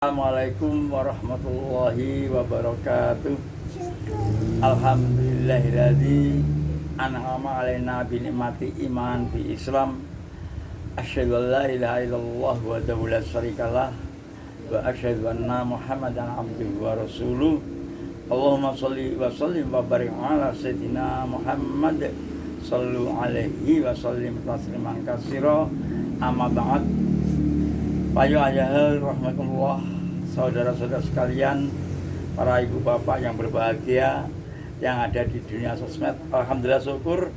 Assalamualaikum warahmatullahi wabarakatuh. Alhamdulillahilladzi an'ama alaina bi ni'mati iman bi Islam. Asyhadu an la ilaha illallah wahdahu la syarikalah wa asyhadu anna Muhammadan abduhu wa rasuluh. Allahumma shalli wa sallim wa barik ala sayyidina Muhammad sallu alaihi wa sallim tasliman katsira. Amma ba'd. Payu ayahal rahmatullah, saudara-saudara sekalian, para ibu bapak yang berbahagia yang ada di dunia sosmed. Alhamdulillah syukur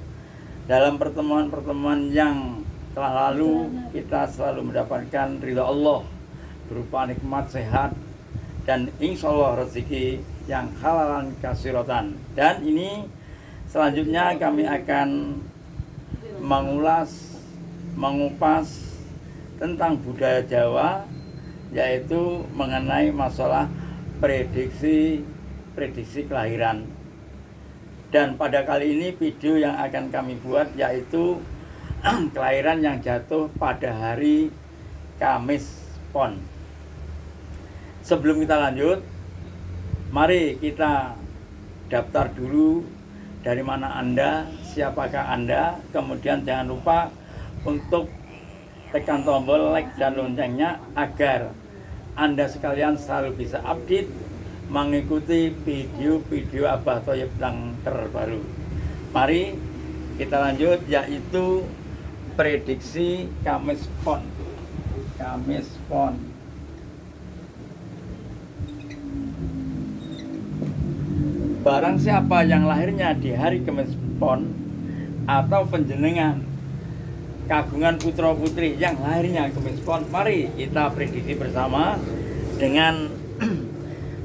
dalam pertemuan-pertemuan yang telah lalu kita selalu mendapatkan ridha Allah berupa nikmat sehat dan insya Allah rezeki yang halalan kasirotan. Dan ini selanjutnya kami akan mengupas tentang budaya Jawa, yaitu mengenai masalah prediksi kelahiran. Dan pada kali ini video yang akan kami buat yaitu kelahiran yang jatuh pada hari Kamis Pon. Sebelum kita lanjut, mari kita daftar dulu dari mana Anda, siapakah Anda. Kemudian jangan lupa untuk tekan tombol like dan loncengnya agar Anda sekalian selalu bisa update mengikuti video-video Abah Thoyib yang terbaru. Mari kita lanjut, yaitu prediksi Kamis Pon. Kamis Pon. Barang siapa yang lahirnya di hari Kamis Pon atau panjenengan kagungan putra putri yang lahirnya Kamis Pon, mari kita prediksi bersama dengan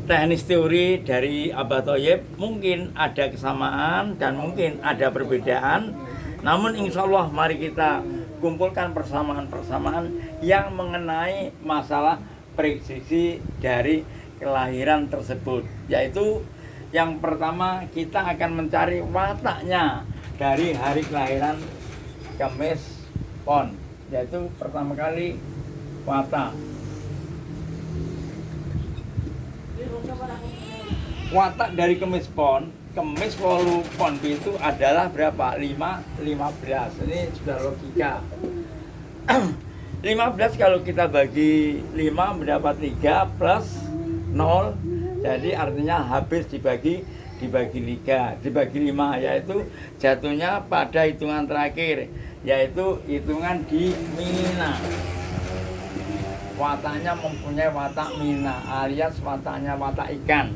teknis teori dari Abah Thoyib. Mungkin ada kesamaan dan mungkin ada perbedaan, namun insya Allah mari kita kumpulkan persamaan-persamaan yang mengenai masalah prediksi dari kelahiran tersebut. Yaitu yang pertama, kita akan mencari wataknya dari hari kelahiran Kamis Pon, yaitu pertama kali watak. Watak dari Kamis Pon, Kamis Wolu Pon itu adalah berapa? 15. Ini sudah logika. 15 kalau kita bagi 5 mendapat 3 plus 0. Jadi artinya habis dibagi 3, dibagi 5, yaitu jatuhnya pada hitungan terakhir, yaitu hitungan di Mina. Wataknya mempunyai watak Mina alias wataknya watak ikan.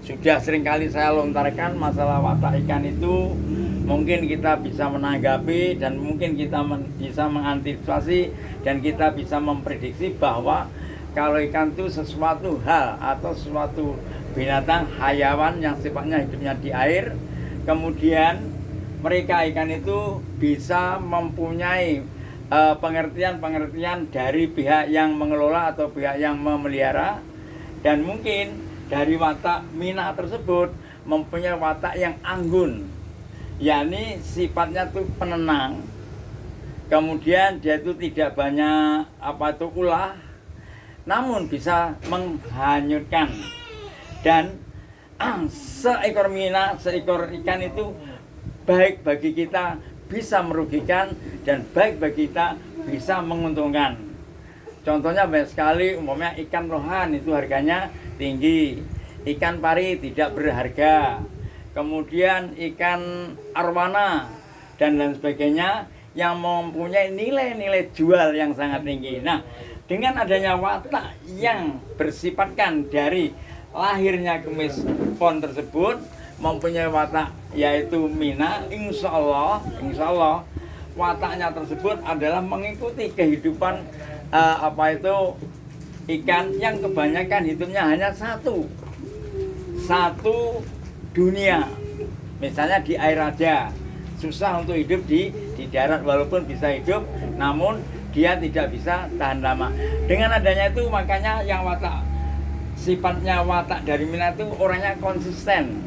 Sudah seringkali saya lontarkan masalah watak ikan itu, mungkin kita bisa menanggapi dan mungkin kita bisa mengantisipasi dan kita bisa memprediksi bahwa kalau ikan itu sesuatu hal atau sesuatu binatang hayawan yang sifatnya hidupnya di air, kemudian mereka ikan itu bisa mempunyai pengertian dari pihak yang mengelola atau pihak yang memelihara, dan mungkin dari watak Mina tersebut mempunyai watak yang anggun, yakni sifatnya itu penenang, kemudian dia itu tidak banyak ulah, namun bisa menghanyutkan. Dan seekor Mina, seekor ikan itu baik bagi kita bisa merugikan dan baik bagi kita bisa menguntungkan. Contohnya banyak sekali, umpamanya ikan rohan itu harganya tinggi, ikan pari tidak berharga, kemudian ikan arwana dan lain sebagainya yang mempunyai nilai-nilai jual yang sangat tinggi. Nah, dengan adanya watak yang bersifatkan dari lahirnya Kamis Pon tersebut mempunyai watak yaitu Mina, insya Allah wataknya tersebut adalah mengikuti kehidupan ikan yang kebanyakan hidupnya hanya satu dunia. Misalnya di air aja, susah untuk hidup di darat, walaupun bisa hidup namun dia tidak bisa tahan lama. Dengan adanya itu makanya yang sifatnya watak dari Mina itu orangnya konsisten.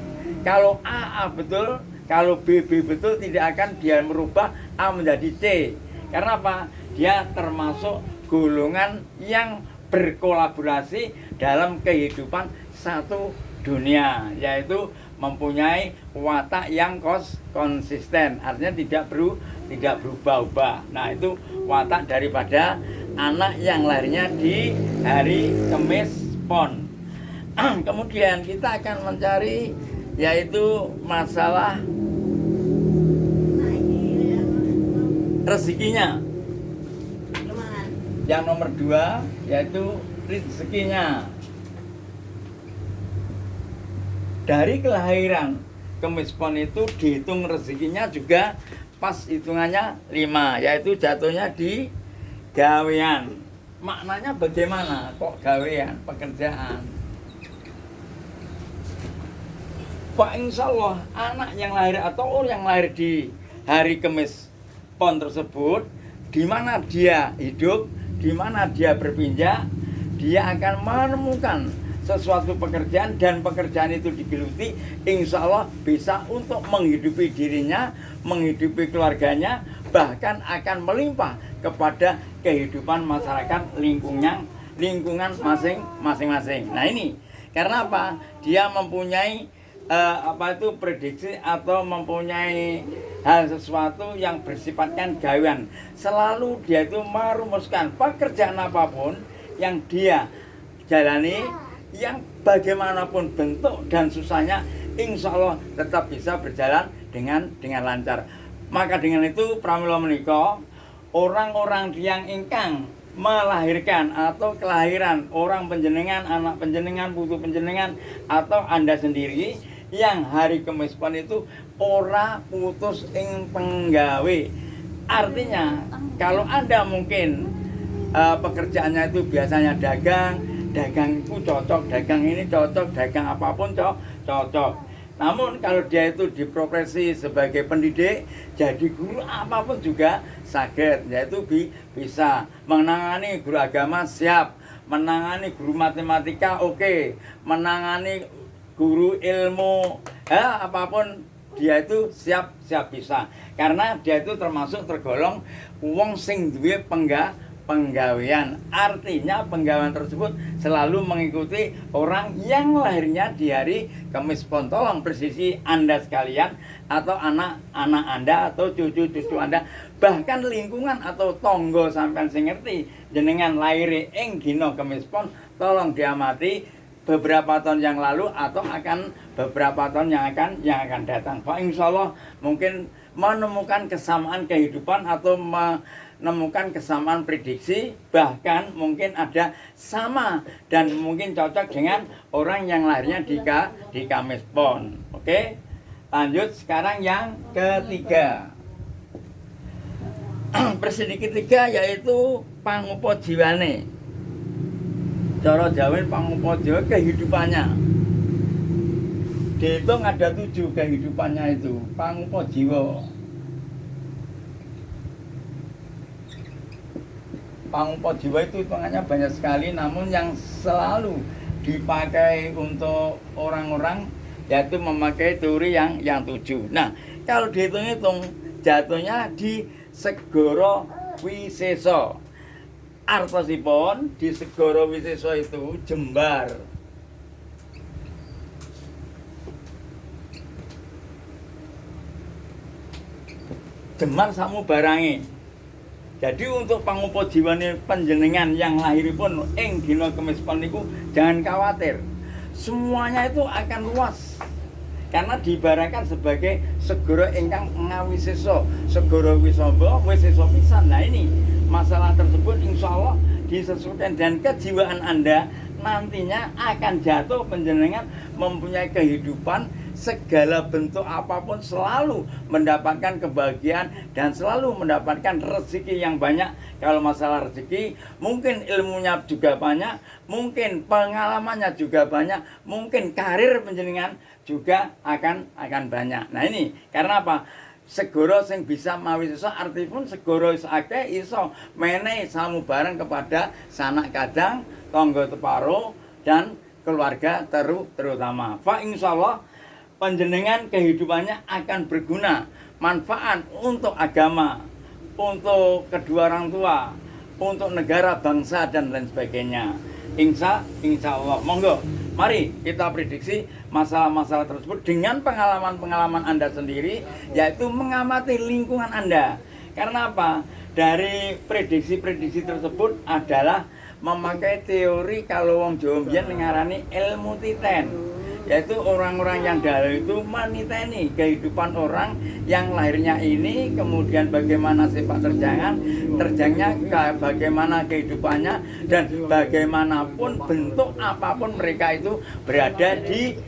Kalau A betul, kalau B betul, tidak akan dia merubah A menjadi C. Karena apa? Dia termasuk golongan yang berkolaborasi dalam kehidupan satu dunia, yaitu mempunyai watak yang konsisten, artinya tidak berubah-ubah. Nah, itu watak daripada anak yang lahirnya di hari Kemis Pon. Kemudian kita akan mencari yaitu masalah rezekinya. Yang nomor 2 yaitu rezekinya. Dari kelahiran Kemis Pon itu dihitung rezekinya juga pas hitungannya 5, yaitu jatuhnya di gawean. Maknanya bagaimana kok gawean, pekerjaan? Pak, insya Allah anak yang lahir atau orang yang lahir di hari Kemis Pon tersebut, di mana dia hidup, di mana dia berpinjak, dia akan menemukan sesuatu pekerjaan, dan pekerjaan itu digeluti, insya Allah bisa untuk menghidupi dirinya, menghidupi keluarganya, bahkan akan melimpah kepada kehidupan masyarakat lingkungan masing-masing. Nah, ini karena apa? Dia mempunyai prediksi atau mempunyai hal sesuatu yang bersifatkan gawean. Selalu dia itu merumuskan pekerjaan apapun yang dia jalani, yang bagaimanapun bentuk dan susahnya, insya Allah tetap bisa berjalan dengan lancar. Maka dengan itu pramila menika orang-orang yang ingkang melahirkan atau kelahiran orang panjenengan, anak panjenengan, putu panjenengan, atau Anda sendiri yang hari Kemis Pon itu ora putus ing penggawe. Artinya kalau Anda mungkin pekerjaannya itu biasanya dagang itu cocok, dagang ini cocok, dagang apapun cocok. Namun kalau dia itu diprofesi sebagai pendidik, jadi guru apapun juga saged, yaitu bisa menangani guru agama siap, menangani guru matematika oke, menangani guru ilmu apapun dia itu siap bisa, karena dia itu termasuk tergolong wong sing duwe penggawean. Artinya penggawean tersebut selalu mengikuti orang yang lahirnya di hari Kemis Pon. Tolong presisi Anda sekalian, atau anak-anak Anda, atau cucu-cucu Anda, bahkan lingkungan atau tonggo sampean sing ngerti jenengan lahir ing dina Kemis Pon, tolong diamati beberapa tahun yang lalu atau akan beberapa tahun yang akan datang. Pak, insya Allah mungkin menemukan kesamaan kehidupan atau menemukan kesamaan prediksi, bahkan mungkin ada sama dan mungkin cocok dengan orang yang lahirnya di Kamis Pon. Oke, lanjut sekarang yang ketiga. Persedi ketiga yaitu pangupa jiwane. Cara Jawa pangupa jiwa kehidupannya. Dihitung ada 7 kehidupannya itu pangupa jiwa. Pangupa jiwa itu hitungannya banyak sekali, namun yang selalu dipakai untuk orang-orang yaitu memakai teori yang 7. Nah, kalau dihitung-hitung jatuhnya di Segara Wisesa. Artosipun di Segara Wisesa itu jembar. Jembar samu barange. Jadi untuk pangupa jiwane panjenengan yang lahiripun ing dina Kemis Pon niku jangan khawatir. Semuanya itu akan luas. Karena diibaratkan sebagai segara ingkang ngawisesa, segara wisamba wisesa pisan. Nah, ini masalah tersebut insya Allah disesuaikan dan kejiwaan Anda nantinya akan jatuh panjenengan mempunyai kehidupan segala bentuk apapun, selalu mendapatkan kebahagiaan dan selalu mendapatkan rezeki yang banyak. Kalau masalah rezeki, mungkin ilmunya juga banyak, mungkin pengalamannya juga banyak, mungkin karir panjenengan juga akan banyak. Nah, ini karena apa? Segara sing bisa mawisesa artipun segara wis akeh iso menehi samubarang kepada sanak kadang, tangga teparo dan keluarga terutama. Fa insyaallah panjenengan kehidupannya akan berguna, manfaat untuk agama, untuk kedua orang tua, untuk negara, bangsa dan lain sebagainya. insya Allah. Monggo, mari kita prediksi masalah-masalah tersebut dengan pengalaman-pengalaman Anda sendiri, yaitu mengamati lingkungan Anda. Karena apa? Dari prediksi-prediksi tersebut adalah memakai teori kalau wong Jawa mbiyen ngarani ilmu titen, yaitu orang-orang yang dahulu itu meniteni kehidupan orang yang lahirnya ini, kemudian bagaimana sifat terjangnya, bagaimana kehidupannya, dan bagaimanapun bentuk apapun mereka itu berada di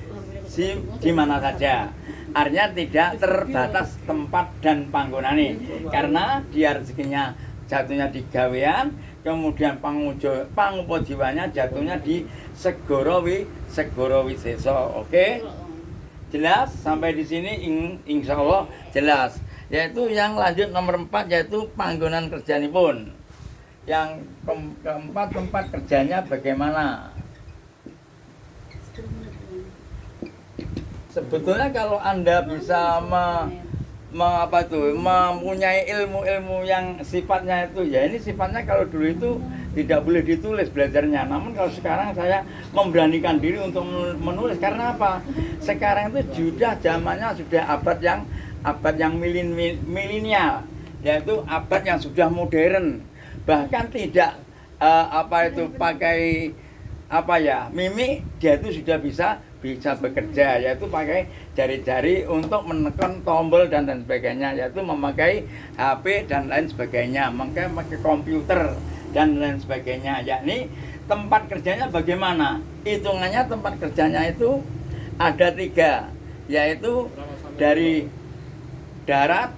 mana saja. Artinya tidak terbatas tempat dan panggonane, karena dia rezekinya jatuhnya di gawean, kemudian pangupo jiwanya jatuhnya di segoro wiseso. Oke? Jelas sampai di sini insya Allah jelas. Yaitu yang lanjut nomor 4, yaitu panggonan kerjanipun. Yang keempat, tempat kerjanya bagaimana? Sebetulnya kalau Anda bisa mempunyai ilmu-ilmu yang sifatnya itu, ya ini sifatnya kalau dulu itu tidak boleh ditulis belajarnya. Namun kalau sekarang saya memberanikan diri untuk menulis. Karena apa? Sekarang itu sudah zamannya sudah abad yang milenial, yaitu abad yang sudah modern. Bahkan tidak pakai mimik, dia itu sudah bisa bekerja, yaitu pakai jari-jari untuk menekan tombol dan lain sebagainya, yaitu memakai HP dan lain sebagainya, memakai komputer dan lain sebagainya. Yakni tempat kerjanya bagaimana? Hitungannya tempat kerjanya itu ada 3, yaitu dari darat,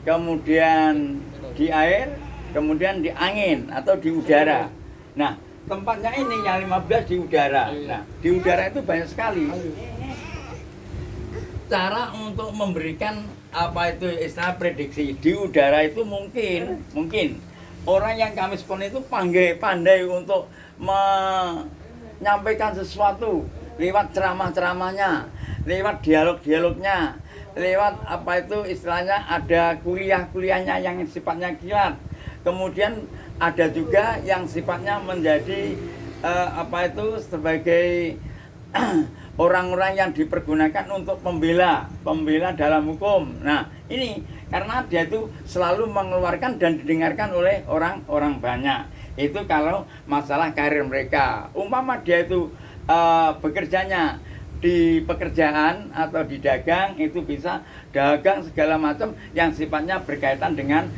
kemudian di air, kemudian di angin atau di udara. Nah, tempatnya ini yang 15 di udara. Nah, di udara itu banyak sekali cara untuk memberikan istilah prediksi. Di udara itu mungkin orang yang kami spon itu pandai untuk menyampaikan sesuatu lewat ceramah-ceramahnya, lewat dialog-dialognya, lewat istilahnya ada kuliah-kuliahnya yang sifatnya kilat. Kemudian ada juga yang sifatnya menjadi sebagai orang-orang yang dipergunakan untuk pembela dalam hukum. Nah, ini karena dia itu selalu mengeluarkan dan didengarkan oleh orang-orang banyak. Itu kalau masalah karir mereka. Umpama dia itu bekerjanya di pekerjaan atau di dagang, itu bisa dagang segala macam yang sifatnya berkaitan dengan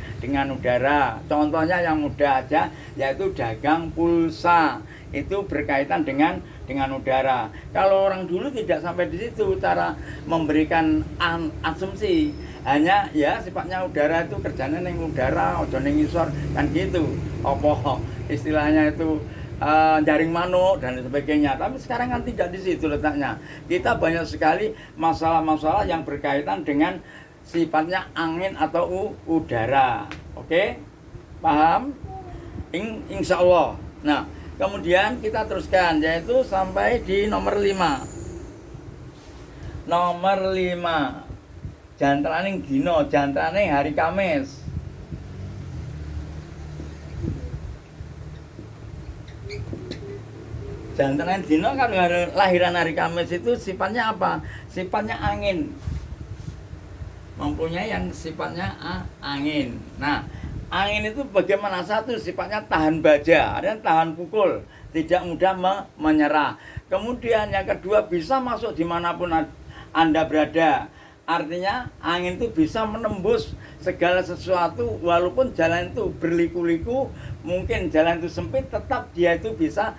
udara. Contohnya yang mudah aja, yaitu dagang pulsa, itu berkaitan dengan udara. Kalau orang dulu tidak sampai di situ cara memberikan asumsi, hanya ya sifatnya udara itu kerjanya neng udara, ojo neng isor kan gitu. Istilahnya itu jaring manuk dan sebagainya. Tapi sekarang kan tidak di situ letaknya. Kita banyak sekali masalah-masalah yang berkaitan dengan sifatnya angin atau udara. Oke? Paham? Insya Allah. Nah, kemudian kita teruskan, yaitu sampai di nomor 5. Nomor 5. Jantraning dino, jantraning hari Kamis. Jantan dino kan lahiran hari Kamis itu sifatnya apa? Sifatnya angin. Mempunyai yang sifatnya angin. Nah, angin itu bagaimana? Satu, sifatnya tahan baja, ada tahan pukul, tidak mudah menyerah. Kemudian yang kedua, bisa masuk dimanapun Anda berada. Artinya angin itu bisa menembus segala sesuatu, walaupun jalan itu berliku-liku, mungkin jalan itu sempit, tetap dia itu bisa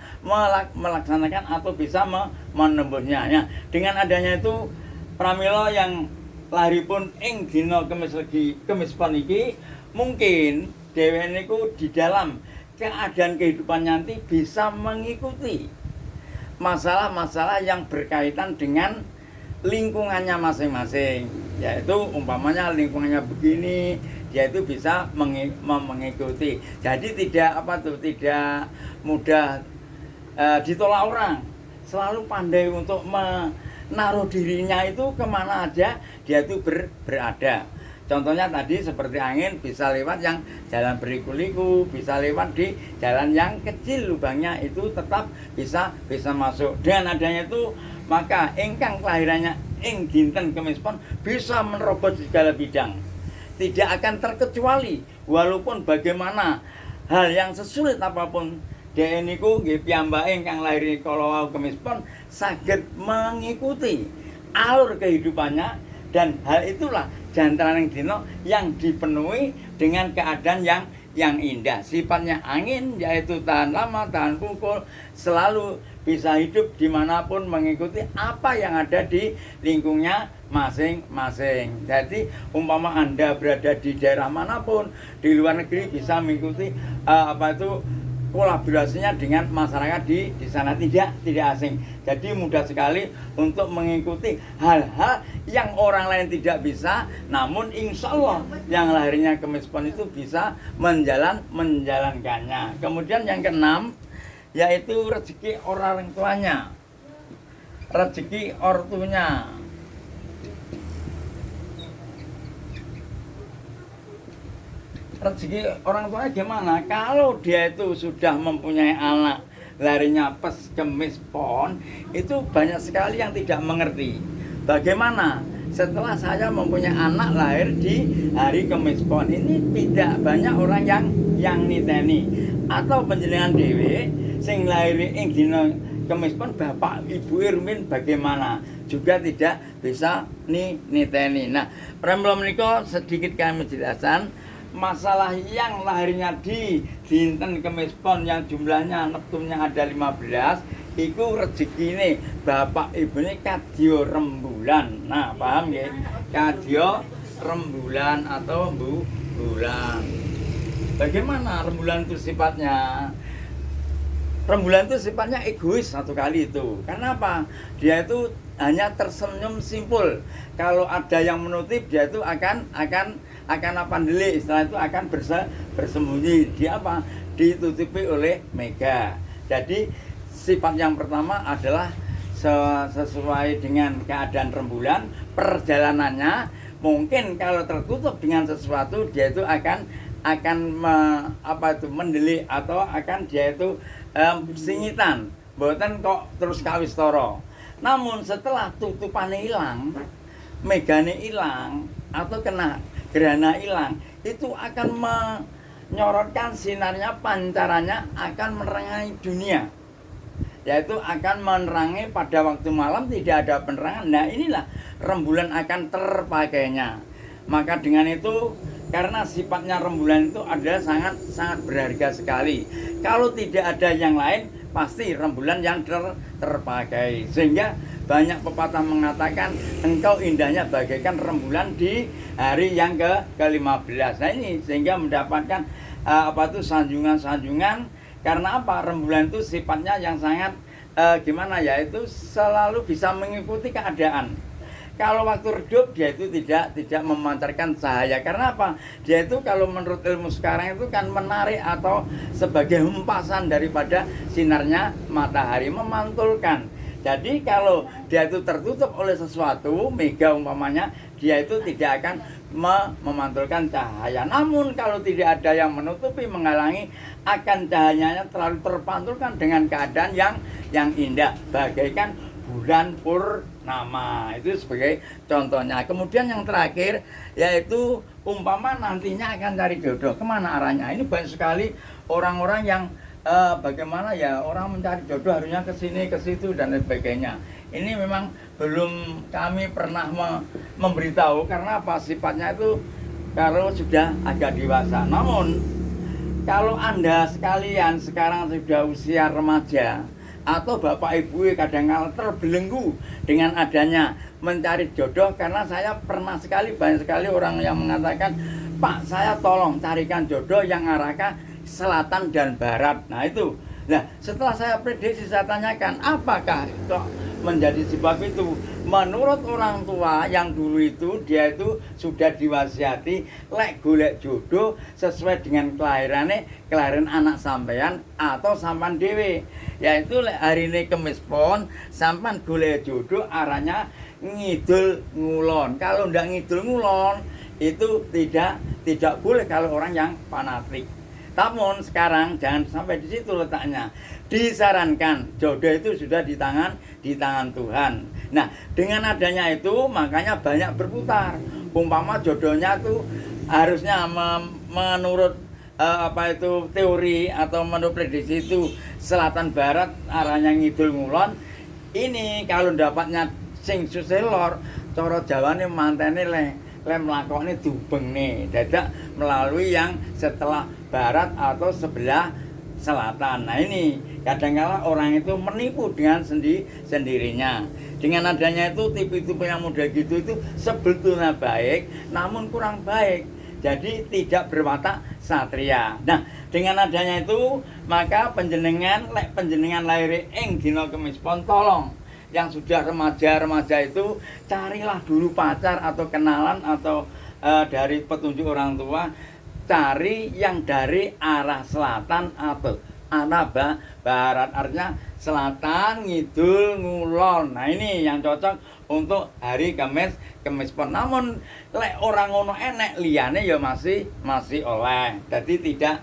melaksanakan atau bisa menembusnya. Ya, dengan adanya itu pramila yang lahiripun ing dina Kemis paniki, mungkin dhewe niku di dalam keadaan kehidupan nanti bisa mengikuti masalah-masalah yang berkaitan dengan lingkungannya masing-masing, yaitu umpamanya lingkungannya begini, dia itu bisa mengikuti. Jadi tidak mudah ditolak orang, selalu pandai untuk menaruh dirinya itu kemana aja dia itu berada. Contohnya tadi seperti angin bisa lewat yang jalan berliku-liku, bisa lewat di jalan yang kecil lubangnya itu tetap bisa masuk. Dengan adanya itu maka ingkang kelahirannya ing dinten Kemis Pon bisa menerobos segala bidang. Tidak akan terkecuali walaupun bagaimana hal yang sesulit apapun dhek niku nggih piyambake ingkang lahir kala Kemis Pon saged mengikuti alur kehidupannya, dan hal itulah jantraning dina yang dipenuhi dengan keadaan yang indah. Sifatnya angin, yaitu tahan lama, tahan pukul, selalu bisa hidup dimanapun mengikuti apa yang ada di lingkungnya masing-masing. Jadi umpama Anda berada di daerah manapun di luar negeri bisa mengikuti kolaborasinya dengan masyarakat di sana, tidak asing. Jadi mudah sekali untuk mengikuti hal-hal yang orang lain tidak bisa, namun insya Allah yang lahirnya Kemis Pon itu bisa menjalankannya. Kemudian yang keenam, yaitu rezeki orang tuanya, rezeki ortunya. Rezeki orang tuanya gimana? Kalau dia itu sudah mempunyai anak lahirnya pas Kemis Pon, itu banyak sekali yang tidak mengerti. Bagaimana setelah saya mempunyai anak lahir di hari Kemis Pon, ini tidak banyak orang yang niteni. Atau panjenengan dhewe sing lahir ing dina Kemis Pon bapak ibu Irmin bagaimana? Juga tidak bisa niteni. Nah, pramila menika sedikit kami jelaskan masalah yang lahirnya di dinten Kemis Pon yang jumlahnya neptumnya ada 15, itu rezekine bapak ibu ini kadya rembulan. Nah, paham nggih? Kadya rembulan atau bulan. Bagaimana rembulan itu sifatnya? Rembulan itu sifatnya egois satu kali itu. Karena apa? Dia itu hanya tersenyum simpul. Kalau ada yang menutup, dia itu akan apa ndelik, istilah itu akan bersembunyi. Dia apa? Ditutupi oleh mega. Jadi sifat yang pertama adalah sesuai dengan keadaan rembulan, perjalanannya mungkin kalau tertutup dengan sesuatu dia itu akan mendelik atau akan dia itu singitan, mboten kok terus kawistara. Namun setelah tutupannya hilang, megane hilang atau kena gerhana hilang, itu akan menyorotkan sinarnya, pancarannya akan menerangi dunia. Yaitu akan menerangi pada waktu malam tidak ada penerangan. Nah, inilah rembulan akan terpakainya. Maka dengan itu, karena sifatnya rembulan itu adalah sangat berharga sekali. Kalau tidak ada yang lain, pasti rembulan yang terpakai. Sehingga banyak pepatah mengatakan engkau indahnya bagaikan rembulan di hari yang ke-15. Nah ini sehingga mendapatkan sanjungan-sanjungan. Karena apa? Rembulan itu sifatnya yang sangat itu selalu bisa mengikuti keadaan. Kalau waktu redup dia itu tidak memancarkan cahaya. Karena apa? Dia itu kalau menurut ilmu sekarang itu kan menarik atau sebagai hempasan daripada sinarnya matahari, memantulkan. Jadi kalau dia itu tertutup oleh sesuatu, mega umpamanya, dia itu tidak akan memantulkan cahaya. Namun kalau tidak ada yang menutupi, menghalangi, akan cahayanya terlalu terpantulkan dengan keadaan yang indah, bagaikan bulan purnama. Itu sebagai contohnya. Kemudian yang terakhir yaitu umpama nantinya akan cari jodoh, kemana arahnya? Ini banyak sekali orang-orang yang bagaimana ya orang mencari jodoh harusnya ke sini ke situ dan sebagainya. Ini memang belum kami pernah memberitahu karena apa, sifatnya itu kalau sudah agak dewasa. Namun kalau Anda sekalian sekarang sudah usia remaja atau bapak ibu kadang-kadang terbelenggu dengan adanya mencari jodoh, karena saya pernah banyak sekali orang yang mengatakan, Pak, saya tolong carikan jodoh yang arah ke selatan dan barat. Nah itu. Nah, setelah saya prediksi, saya tanyakan, apakah kok menjadi sebab itu? Menurut orang tua yang dulu itu, dia itu sudah diwasiati lek golek jodoh sesuai dengan kelahiran anak sampean atau sampan dewe. Yaitu lek hari ini Kemis Pon, sampan golek jodoh arahnya ngidul ngulon. Kalau ndak ngidul ngulon, itu tidak boleh kalau orang yang fanatik. Namun sekarang jangan sampai di situ letaknya. Disarankan jodoh itu sudah di tangan Tuhan. Nah, dengan adanya itu makanya banyak berputar. Umpama jodohnya tuh harusnya menurut teori atau menurut prediksi itu selatan barat arahnya ngidul ngulon. Ini kalau dapatnya sing susah lor, cara Jawane mantene le mlakone dubeng nih, dadak melalui yang setelah barat atau sebelah selatan. Nah ini kadang-kala orang itu menipu dengan sendirinya. Dengan adanya itu tipe-tipe yang model gitu itu sebetulnya baik, namun kurang baik. Jadi tidak berwatak satria. Nah, dengan adanya itu maka panjenengan lahir ing dina Kemis Pon, tolong yang sudah remaja itu carilah dulu pacar atau kenalan atau dari petunjuk orang tua, cari yang dari arah selatan atau arah barat, artinya selatan ngidul ngulon. Nah ini yang cocok untuk hari Kemis Pon. Namun lek orang ngono enek liyane ya masih oleh. Jadi tidak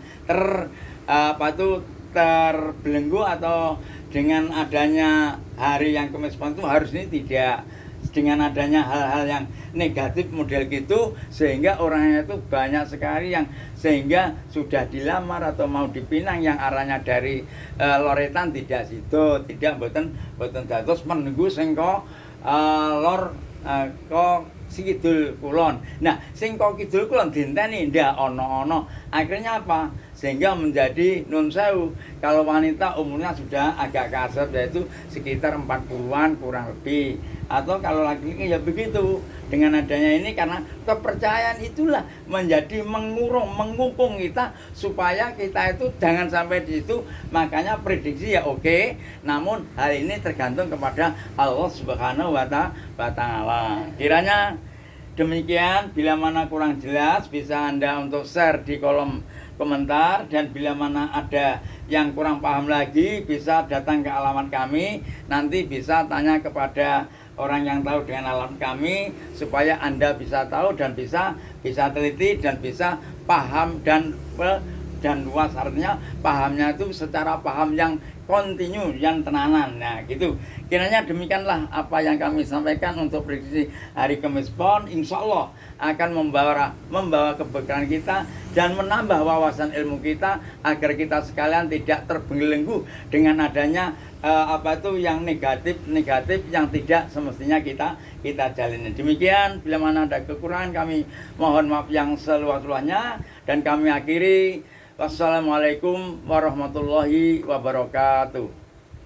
terbelenggu atau dengan adanya hari yang Kemis Pon itu harus ini tidak, dengan adanya hal-hal yang negatif model gitu sehingga orangnya itu banyak sekali yang sehingga sudah dilamar atau mau dipinang yang arahnya dari loretan tidak sido, tidak boten dados menunggu sing lor kidul kulon. Nah, sing kidul kulon dinteni ndak ono. Akhirnya apa? Sehingga menjadi nun sewu. Kalau wanita umurnya sudah agak kasar, yaitu sekitar 40-an kurang lebih. Atau kalau laki-laki ya begitu. Dengan adanya ini karena kepercayaan itulah menjadi mengungkung kita supaya kita itu jangan sampai di situ. Makanya prediksi ya oke, namun hal ini tergantung kepada Allah Subhanahu wa Ta'ala. Kiranya demikian, bila mana kurang jelas bisa Anda untuk share di kolom komentar, dan bila mana ada yang kurang paham lagi bisa datang ke alamat kami, nanti bisa tanya kepada orang yang tahu dengan alamat kami supaya Anda bisa tahu dan bisa teliti dan bisa paham dan luas, artinya pahamnya itu secara paham yang kontinu, yang tenanan. Nah gitu, kiranya demikianlah apa yang kami sampaikan untuk prediksi hari Kemis Pon. Insya Allah akan membawa keberkahan kita dan menambah wawasan ilmu kita agar kita sekalian tidak terbelenggu dengan adanya yang negatif yang tidak semestinya kita jalani. Demikian, bila mana ada kekurangan kami mohon maaf yang seluas-luasnya, dan kami akhiri. Wassalamualaikum warahmatullahi wabarakatuh.